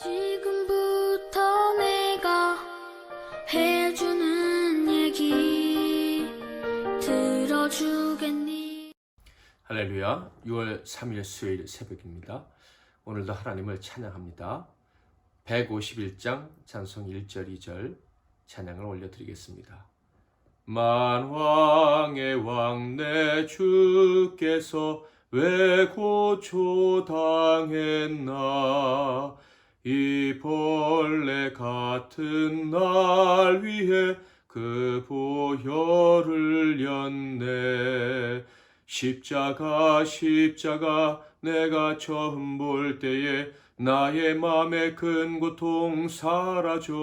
지금부터 내가 해주는 얘기 들어주겠니? 할렐루야. 6월 3일 수요일 새벽입니다. 오늘도 하나님을 찬양합니다. 151장 찬송 1절 2절 찬양을 올려드리겠습니다. 만왕의 왕 내 주께서 왜 고초당했나. 이 벌레 같은 날 위해 그 보혈을 렸네. 십자가 내가 처음 볼 때에 나의 맘에 큰 고통 사라져.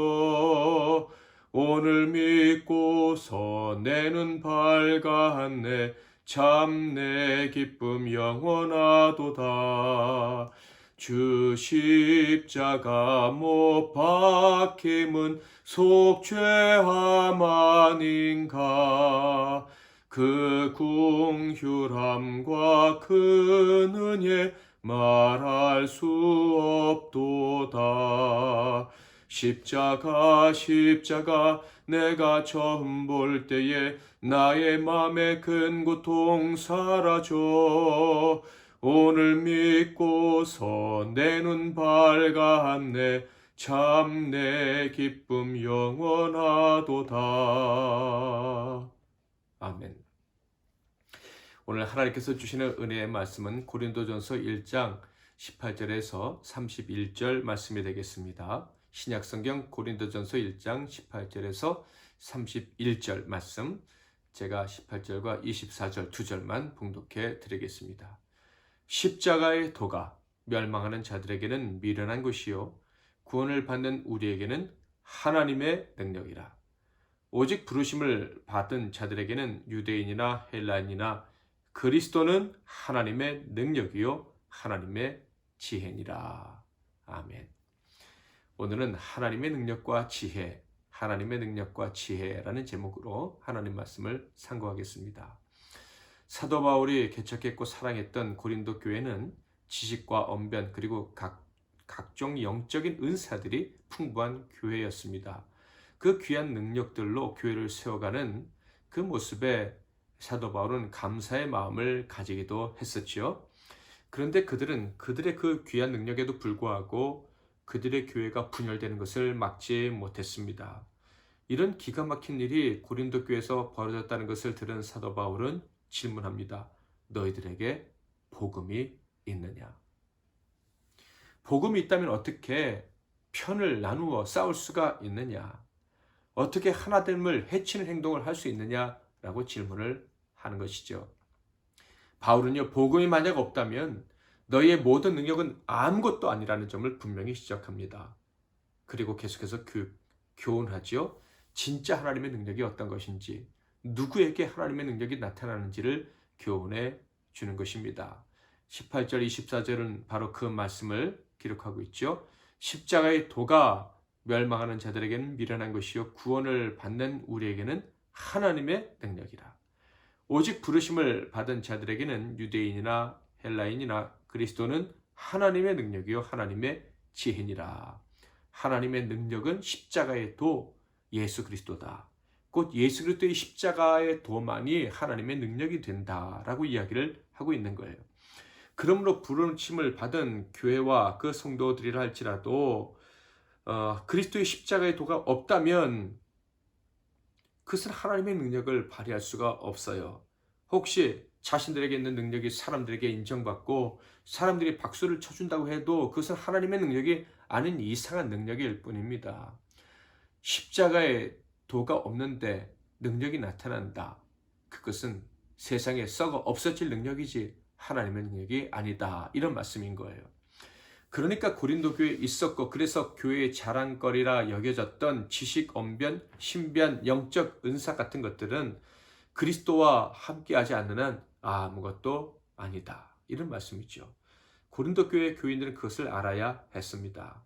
오늘 믿고서 내 눈 밝았네. 참 내 기쁨 영원하도다. 주 십자가 못 박힘은 속죄함 아닌가. 그 긍휼함과 큰 은혜 말할 수 없도다. 십자가 내가 처음 볼 때에 나의 맘에 큰 고통 사라져. 오늘 믿고서 내 눈 밝았네. 참 내 기쁨 영원하도다. 아멘. 오늘 하나님께서 주시는 은혜의 말씀은 고린도전서 1장 18절에서 31절 말씀이 되겠습니다. 신약성경 고린도전서 1장 18절에서 31절 말씀, 제가 18절과 24절 두 절만 봉독해 드리겠습니다. 십자가의 도가 멸망하는 자들에게는 미련한 것이요 구원을 받는 우리에게는 하나님의 능력이라. 오직 부르심을 받은 자들에게는 유대인이나 헬라인이나 그리스도는 하나님의 능력이요 하나님의 지혜니라. 아멘. 오늘은 하나님의 능력과 지혜, 하나님의 능력과 지혜라는 제목으로 하나님 말씀을 상고하겠습니다. 사도 바울이 개척했고 사랑했던 고린도 교회는 지식과 언변 그리고 각종 영적인 은사들이 풍부한 교회였습니다. 그 귀한 능력들로 교회를 세워가는 그 모습에 사도 바울은 감사의 마음을 가지기도 했었죠. 그런데 그들은 그들의 그 귀한 능력에도 불구하고 그들의 교회가 분열되는 것을 막지 못했습니다. 이런 기가 막힌 일이 고린도 교회에서 벌어졌다는 것을 들은 사도 바울은 질문합니다. 너희들에게 복음이 있느냐? 복음이 있다면 어떻게 편을 나누어 싸울 수가 있느냐? 어떻게 하나됨을 해치는 행동을 할 수 있느냐라고 질문을 하는 것이죠. 바울은요, 복음이 만약 없다면 너희의 모든 능력은 아무것도 아니라는 점을 분명히 지적합니다. 그리고 계속해서 교훈하지요. 진짜 하나님의 능력이 어떤 것인지, 누구에게 하나님의 능력이 나타나는지를 교훈해 주는 것입니다. 18절, 24절은 바로 그 말씀을 기록하고 있죠. 십자가의 도가 멸망하는 자들에게는 미련한 것이요 구원을 받는 우리에게는 하나님의 능력이라. 오직 부르심을 받은 자들에게는 유대인이나 헬라인이나 그리스도는 하나님의 능력이요 하나님의 지혜니라. 하나님의 능력은 십자가의 도 예수 그리스도다. 곧 예수 그리스도의 십자가의 도만이 하나님의 능력이 된다라고 이야기를 하고 있는 거예요. 그러므로 부르심을 받은 교회와 그 성도들이라 할지라도 그리스도의 십자가의 도가 없다면 그것은 하나님의 능력을 발휘할 수가 없어요. 혹시 자신들에게 있는 능력이 사람들에게 인정받고 사람들이 박수를 쳐준다고 해도 그것은 하나님의 능력이 아닌 이상한 능력일 뿐입니다. 십자가의 도가 없는데 능력이 나타난다. 그것은 세상에 썩어 없어질 능력이지 하나님의 능력이 아니다. 이런 말씀인 거예요. 그러니까 고린도 교회에 있었고 그래서 교회의 자랑거리라 여겨졌던 지식, 언변, 신비한 영적 은사 같은 것들은 그리스도와 함께하지 않는 한 아무것도 아니다. 이런 말씀이죠. 고린도 교회 교인들은 그것을 알아야 했습니다.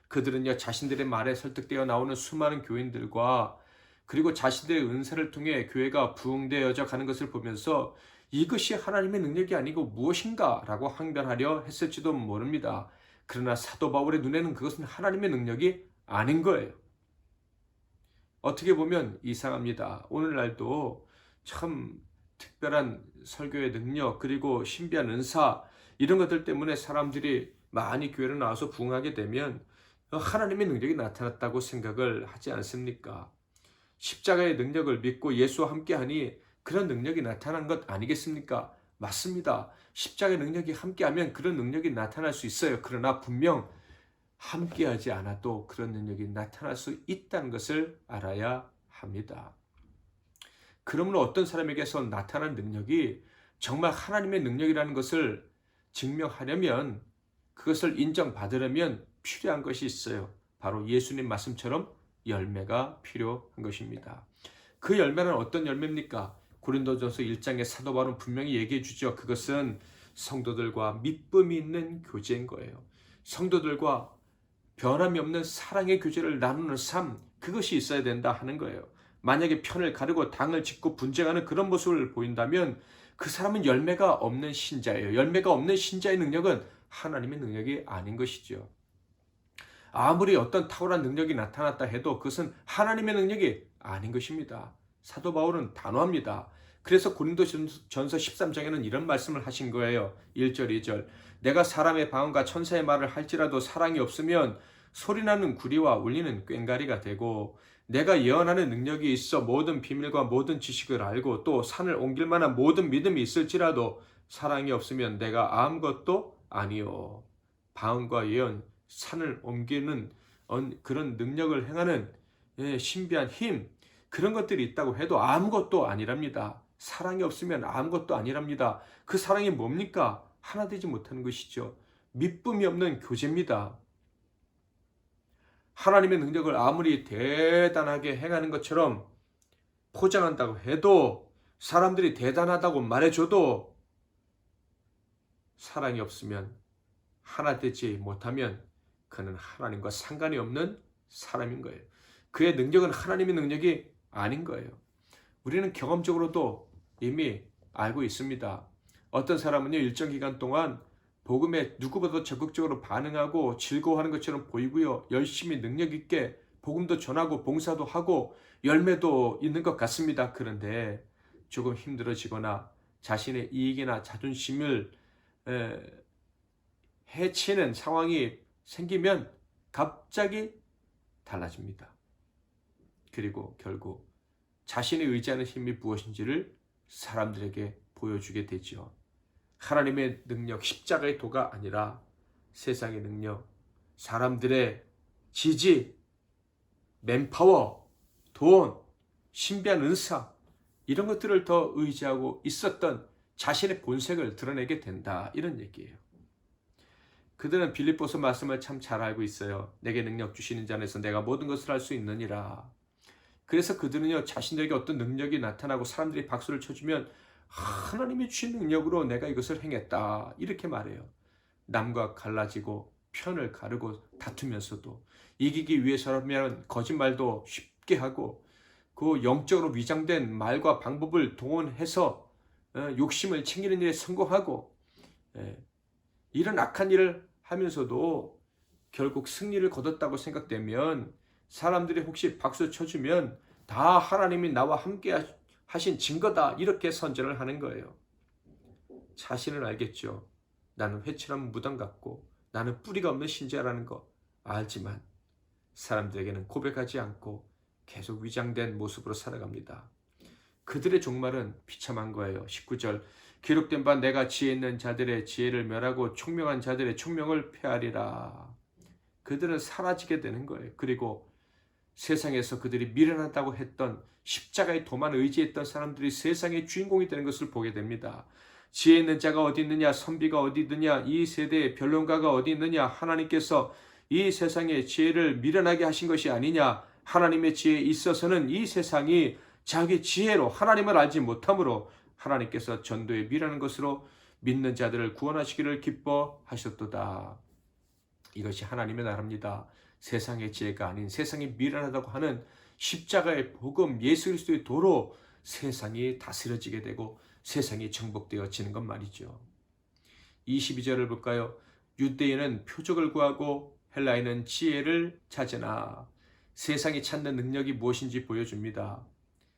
그들은요 자신들의 말에 설득되어 나오는 수많은 교인들과 그리고 자신들의 은사를 통해 교회가 부흥되어져 가는 것을 보면서 이것이 하나님의 능력이 아니고 무엇인가 라고 항변하려 했을지도 모릅니다. 그러나 사도 바울의 눈에는 그것은 하나님의 능력이 아닌 거예요. 어떻게 보면 이상합니다. 오늘날도 참 특별한 설교의 능력, 그리고 신비한 은사, 이런 것들 때문에 사람들이 많이 교회로 나와서 부흥하게 되면 하나님의 능력이 나타났다고 생각을 하지 않습니까? 십자가의 능력을 믿고 예수와 함께하니 그런 능력이 나타난 것 아니겠습니까? 맞습니다. 십자가의 능력이 함께하면 그런 능력이 나타날 수 있어요. 그러나 분명 함께하지 않아도 그런 능력이 나타날 수 있다는 것을 알아야 합니다. 그러므로 어떤 사람에게서 나타난 능력이 정말 하나님의 능력이라는 것을 증명하려면, 그것을 인정받으려면 필요한 것이 있어요. 바로 예수님 말씀처럼 열매가 필요한 것입니다. 그 열매는 어떤 열매입니까? 고린도전서 1장의 사도 바울은 분명히 얘기해 주죠. 그것은 성도들과 믿음이 있는 교제인 거예요. 성도들과 변함이 없는 사랑의 교제를 나누는 삶, 그것이 있어야 된다 하는 거예요. 만약에 편을 가르고 당을 짓고 분쟁하는 그런 모습을 보인다면 그 사람은 열매가 없는 신자예요. 열매가 없는 신자의 능력은 하나님의 능력이 아닌 것이죠. 아무리 어떤 탁월한 능력이 나타났다 해도 그것은 하나님의 능력이 아닌 것입니다. 사도 바울은 단호합니다. 그래서 고린도전서 13장에는 이런 말씀을 하신 거예요. 1절 2절 내가 사람의 방언과 천사의 말을 할지라도 사랑이 없으면 소리나는 구리와 울리는 꽹과리가 되고, 내가 예언하는 능력이 있어 모든 비밀과 모든 지식을 알고 또 산을 옮길 만한 모든 믿음이 있을지라도 사랑이 없으면 내가 아무것도 아니요. 방언과 예언, 산을 옮기는 그런 능력을 행하는 신비한 힘, 그런 것들이 있다고 해도 아무것도 아니랍니다. 사랑이 없으면 아무것도 아니랍니다. 그 사랑이 뭡니까? 하나 되지 못하는 것이죠. 믿음이 없는 교제입니다. 하나님의 능력을 아무리 대단하게 행하는 것처럼 포장한다고 해도, 사람들이 대단하다고 말해줘도 사랑이 없으면, 하나 되지 못하면 그는 하나님과 상관이 없는 사람인 거예요. 그의 능력은 하나님의 능력이 아닌 거예요. 우리는 경험적으로도 이미 알고 있습니다. 어떤 사람은요, 일정 기간 동안 복음에 누구보다 적극적으로 반응하고 즐거워하는 것처럼 보이고요, 열심히 능력 있게 복음도 전하고 봉사도 하고 열매도 있는 것 같습니다. 그런데 조금 힘들어지거나 자신의 이익이나 자존심을 해치는 상황이 생기면 갑자기 달라집니다. 그리고 결국 자신이 의지하는 힘이 무엇인지를 사람들에게 보여주게 되죠. 하나님의 능력, 십자가의 도가 아니라 세상의 능력, 사람들의 지지, 맨파워, 돈, 신비한 은사, 이런 것들을 더 의지하고 있었던 자신의 본색을 드러내게 된다, 이런 얘기예요. 그들은 빌립보서 말씀을 참 잘 알고 있어요. 내게 능력 주시는 자 안에서 내가 모든 것을 할 수 있느니라. 그래서 그들은요, 자신들에게 어떤 능력이 나타나고 사람들이 박수를 쳐주면 하나님이 주신 능력으로 내가 이것을 행했다, 이렇게 말해요. 남과 갈라지고 편을 가르고 다투면서도, 이기기 위해서라면 거짓말도 쉽게 하고 그 영적으로 위장된 말과 방법을 동원해서 욕심을 챙기는 일에 성공하고, 이런 악한 일을 하면서도 결국 승리를 거뒀다고 생각되면, 사람들이 혹시 박수 쳐주면 다 하나님이 나와 함께 하신 증거다, 이렇게 선전을 하는 거예요. 자신을 알겠죠. 나는 회칠한 무당 같고 나는 뿌리가 없는 신자라는 거 알지만 사람들에게는 고백하지 않고 계속 위장된 모습으로 살아갑니다. 그들의 종말은 비참한 거예요. 19절 기록된 바 내가 지혜 있는 자들의 지혜를 멸하고 총명한 자들의 총명을 폐하리라. 그들은 사라지게 되는 거예요. 그리고 세상에서 그들이 미련하다고 했던, 십자가의 도만 의지했던 사람들이 세상의 주인공이 되는 것을 보게 됩니다. 지혜 있는 자가 어디 있느냐, 선비가 어디 있느냐, 이 세대의 변론가가 어디 있느냐. 하나님께서 이 세상의 지혜를 미련하게 하신 것이 아니냐. 하나님의 지혜에 있어서는 이 세상이 자기 지혜로 하나님을 알지 못함으로 하나님께서 전도에 미련한 것으로 믿는 자들을 구원하시기를 기뻐하셨도다. 이것이 하나님의 나라입니다. 세상의 지혜가 아닌, 세상이 미련하다고 하는 십자가의 복음, 예수 그리스도의 도로 세상이 다스려지게 되고 세상이 정복되어지는 것 말이죠. 22절을 볼까요? 유대인은 표적을 구하고 헬라인은 지혜를 찾으나 세상이 찾는 능력이 무엇인지 보여줍니다.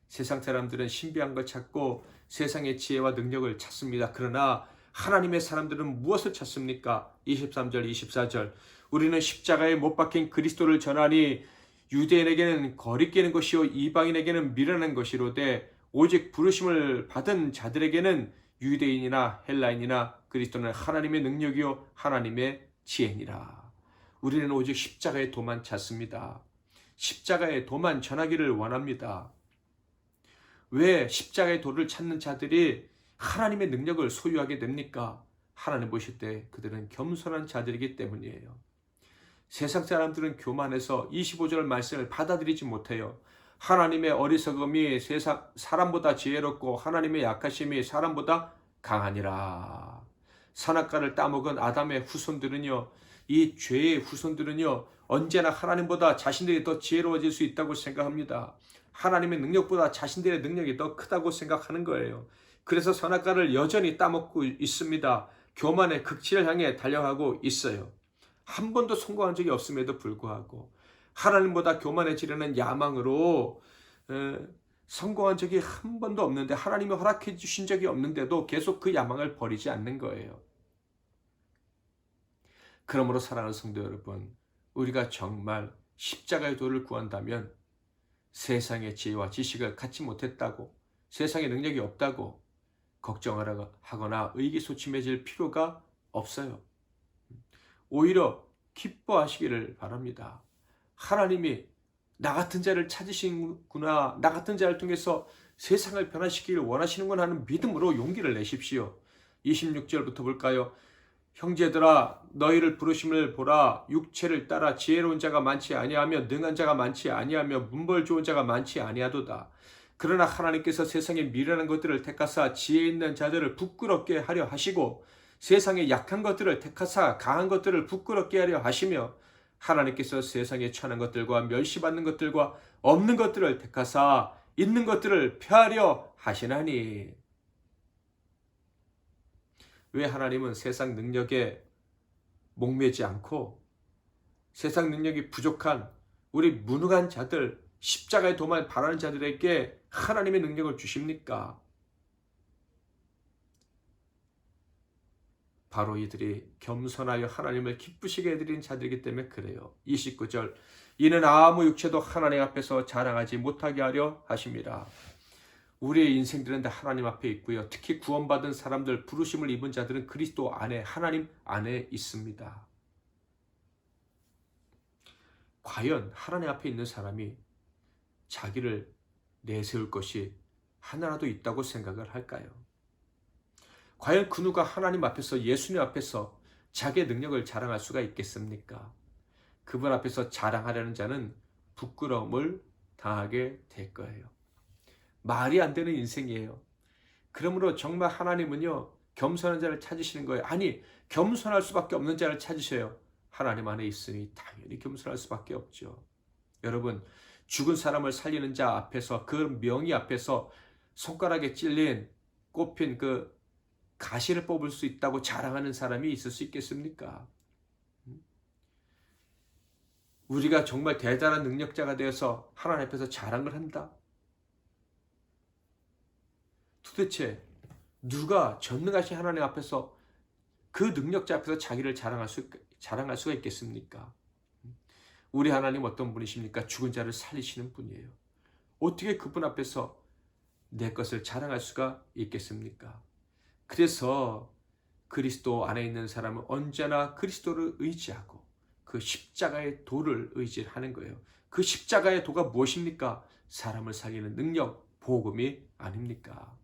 세상 사람들은 신비한 걸 찾고 세상의 지혜와 능력을 찾습니다. 그러나 하나님의 사람들은 무엇을 찾습니까? 23절, 24절. 우리는 십자가에 못 박힌 그리스도를 전하니 유대인에게는 거리끼는 것이요 이방인에게는 미련한 것이로되 오직 부르심을 받은 자들에게는 유대인이나 헬라인이나 그리스도는 하나님의 능력이요 하나님의 지혜니라. 우리는 오직 십자가의 도만 찾습니다. 십자가의 도만 전하기를 원합니다. 왜 십자가의 도를 찾는 자들이 하나님의 능력을 소유하게 됩니까? 하나님 보실 때 그들은 겸손한 자들이기 때문이에요. 세상 사람들은 교만해서 25절 말씀을 받아들이지 못해요. 하나님의 어리석음이 사람보다 지혜롭고 하나님의 약하심이 사람보다 강하니라. 선악과를 따먹은 아담의 후손들은요, 이 죄의 후손들은요, 언제나 하나님보다 자신들이 더 지혜로워질 수 있다고 생각합니다. 하나님의 능력보다 자신들의 능력이 더 크다고 생각하는 거예요. 그래서 선악과를 여전히 따먹고 있습니다. 교만의 극치를 향해 달려가고 있어요. 한 번도 성공한 적이 없음에도 불구하고 하나님보다 교만해지려는 야망으로 성공한 적이 한 번도 없는데, 하나님이 허락해 주신 적이 없는데도 계속 그 야망을 버리지 않는 거예요. 그러므로 사랑하는 성도 여러분, 우리가 정말 십자가의 도를 구한다면 세상의 지혜와 지식을 갖지 못했다고, 세상의 능력이 없다고 걱정하거나 의기소침해질 필요가 없어요. 오히려 기뻐하시기를 바랍니다. 하나님이 나 같은 자를 찾으시는구나, 나 같은 자를 통해서 세상을 변화시키기를 원하시는구나 하는 믿음으로 용기를 내십시오. 26절부터 볼까요? 형제들아, 너희를 부르심을 보라. 육체를 따라 지혜로운 자가 많지 아니하며 능한 자가 많지 아니하며 문벌 좋은 자가 많지 아니하도다. 그러나 하나님께서 세상에 미련한 것들을 택하사 지혜 있는 자들을 부끄럽게 하려 하시고 세상에 약한 것들을 택하사 강한 것들을 부끄럽게 하려 하시며 하나님께서 세상에 천한 것들과 멸시받는 것들과 없는 것들을 택하사 있는 것들을 폐하려 하시나니. 왜 하나님은 세상 능력에 목매지 않고 세상 능력이 부족한 우리 무능한 자들, 십자가의 도만 바라는 자들에게 하나님의 능력을 주십니까? 바로 이들이 겸손하여 하나님을 기쁘시게 해드린 자들이기 때문에 그래요. 29절, 이는 아무 육체도 하나님 앞에서 자랑하지 못하게 하려 하십니다. 우리의 인생들은 다 하나님 앞에 있고요. 특히 구원받은 사람들, 부르심을 입은 자들은 그리스도 안에, 하나님 안에 있습니다. 과연 하나님 앞에 있는 사람이 자기를 내세울 것이 하나라도 있다고 생각을 할까요? 과연 그 누가 하나님 앞에서, 예수님 앞에서 자기의 능력을 자랑할 수가 있겠습니까? 그분 앞에서 자랑하려는 자는 부끄러움을 당하게 될 거예요. 말이 안 되는 인생이에요. 그러므로 정말 하나님은요, 겸손한 자를 찾으시는 거예요. 아니, 겸손할 수밖에 없는 자를 찾으셔요. 하나님 안에 있으니 당연히 겸손할 수밖에 없죠. 여러분, 죽은 사람을 살리는 자 앞에서, 그 명의 앞에서 손가락에 찔린, 꼽힌 그 가시를 뽑을 수 있다고 자랑하는 사람이 있을 수 있겠습니까? 우리가 정말 대단한 능력자가 되어서 하나님 앞에서 자랑을 한다? 도대체 누가 전능하신 하나님 앞에서, 그 능력자 앞에서 자기를 자랑할 수가 있겠습니까? 우리 하나님 어떤 분이십니까? 죽은 자를 살리시는 분이에요. 어떻게 그분 앞에서 내 것을 자랑할 수가 있겠습니까? 그래서 그리스도 안에 있는 사람은 언제나 그리스도를 의지하고 그 십자가의 도를 의지하는 거예요. 그 십자가의 도가 무엇입니까? 사람을 살리는 능력, 복음이 아닙니까?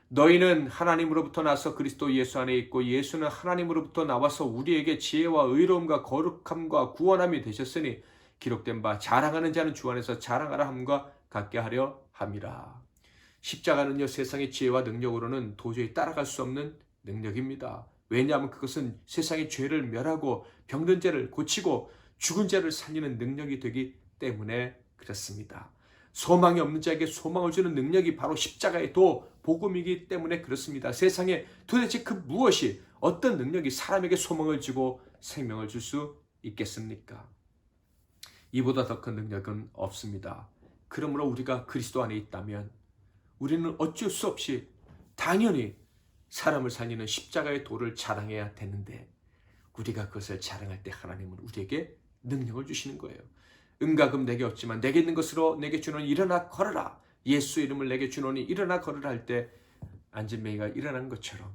너희는 하나님으로부터 나서 그리스도 예수 안에 있고 예수는 하나님으로부터 나와서 우리에게 지혜와 의로움과 거룩함과 구원함이 되셨으니 기록된 바 자랑하는 자는 주 안에서 자랑하라 함과 같게 하려 함이라. 십자가는요, 세상의 지혜와 능력으로는 도저히 따라갈 수 없는 능력입니다. 왜냐하면 그것은 세상의 죄를 멸하고 병든 죄를 고치고 죽은 죄를 살리는 능력이 되기 때문에 그렇습니다. 소망이 없는 자에게 소망을 주는 능력이 바로 십자가의 도, 복음이기 때문에 그렇습니다. 세상에 도대체 그 무엇이, 어떤 능력이 사람에게 소망을 주고 생명을 줄 수 있겠습니까? 이보다 더 큰 능력은 없습니다. 그러므로 우리가 그리스도 안에 있다면 우리는 어쩔 수 없이 당연히 사람을 살리는 십자가의 도를 자랑해야 되는데, 우리가 그것을 자랑할 때 하나님은 우리에게 능력을 주시는 거예요. 은과 금 내게 없지만 내게 있는 것으로 내게 주노니 일어나 걸어라. 예수 이름을 내게 주노니 일어나 걸으라 할 때 안진뱅이가 일어난 것처럼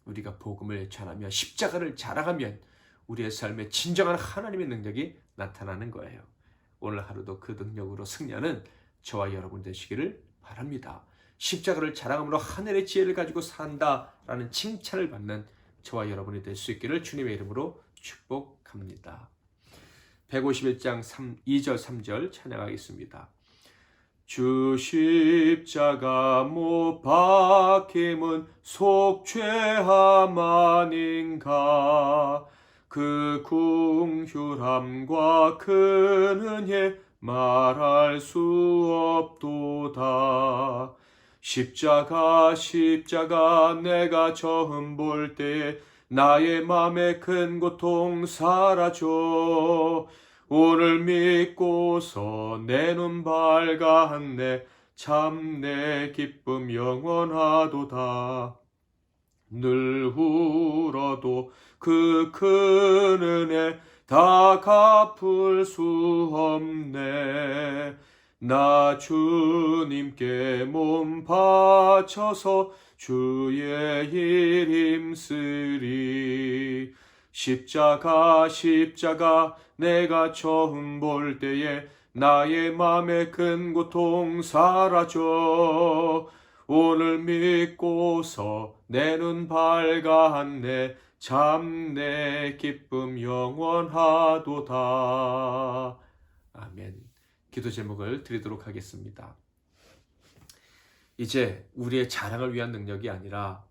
우리가 복음을 전하며 십자가를 자랑하면 우리의 삶에 진정한 하나님의 능력이 나타나는 거예요. 오늘 하루도 그 능력으로 승리하는 저와 여러분 되시기를 바랍니다. 십자가를 자랑함으로 하늘의 지혜를 가지고 산다라는 칭찬을 받는 저와 여러분이 될 수 있기를 주님의 이름으로 축복합니다. 151장 2절 3절 찬양하겠습니다. 주 십자가 못 박힘은 속죄함 아닌가. 그 긍휼함과 큰 은혜 말할 수 없도다. 십자가 내가 처음 볼 때에 나의 맘에 큰 고통 사라져. 오늘 믿고서 내 눈 밝았네. 참 내 기쁨 영원하도다. 늘 울어도 그 큰 은혜 다 갚을 수 없네. 나 주님께 몸 바쳐서 주의 일 힘쓰리. 십자가 내가 처음 볼 때에 나의 맘에 큰 고통 사라져. 오늘 믿고서 내 눈 밝았네. 참 내 기쁨 영원하도다. 아멘. 기도 제목을 드리도록 하겠습니다. 이제 우리의 자랑을 위한 능력이 아니라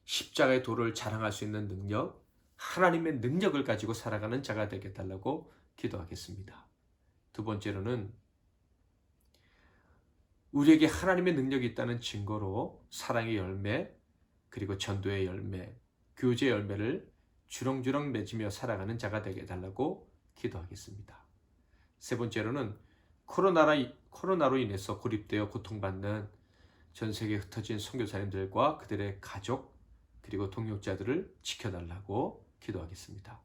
십자가의 도를 자랑할 수 있는 능력, 하나님의 능력을 가지고 살아가는 자가 되게 해달라고 기도하겠습니다. 두 번째로는 우리에게 하나님의 능력이 있다는 증거로 사랑의 열매, 그리고 전도의 열매, 교제의 열매를 주렁주렁 맺으며 살아가는 자가 되게 해달라고 기도하겠습니다. 세 번째로는 코로나로 인해서 고립되어 고통받는 전 세계에 흩어진 선교사님들과 그들의 가족 그리고 동역자들을 지켜달라고 기도하겠습니다.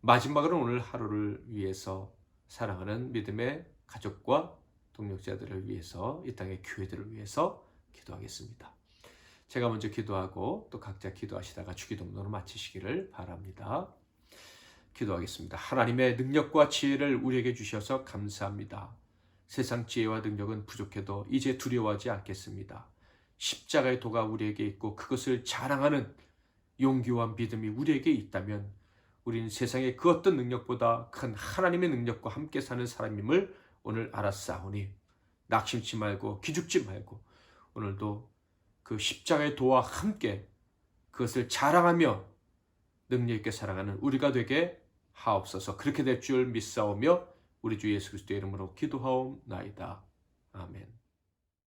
마지막으로 오늘 하루를 위해서 사랑하는 믿음의 가족과 동역자들을 위해서, 이 땅의 교회들을 위해서 기도하겠습니다. 제가 먼저 기도하고 또 각자 기도하시다가 주기도문으로 마치시기를 바랍니다. 기도하겠습니다. 하나님의 능력과 지혜를 우리에게 주셔서 감사합니다. 세상 지혜와 능력은 부족해도 이제 두려워하지 않겠습니다. 십자가의 도가 우리에게 있고 그것을 자랑하는 용기와 믿음이 우리에게 있다면 우리는 세상의 그 어떤 능력보다 큰 하나님의 능력과 함께 사는 사람임을 오늘 알았사오니 낙심치 말고 기죽지 말고 오늘도 그 십자가의 도와 함께 그것을 자랑하며 능력 있게 살아가는 우리가 되게 하옵소서. 그렇게 될 줄 믿사오며 우리 주 예수 그리스도의 이름으로 기도하옵나이다. 아멘.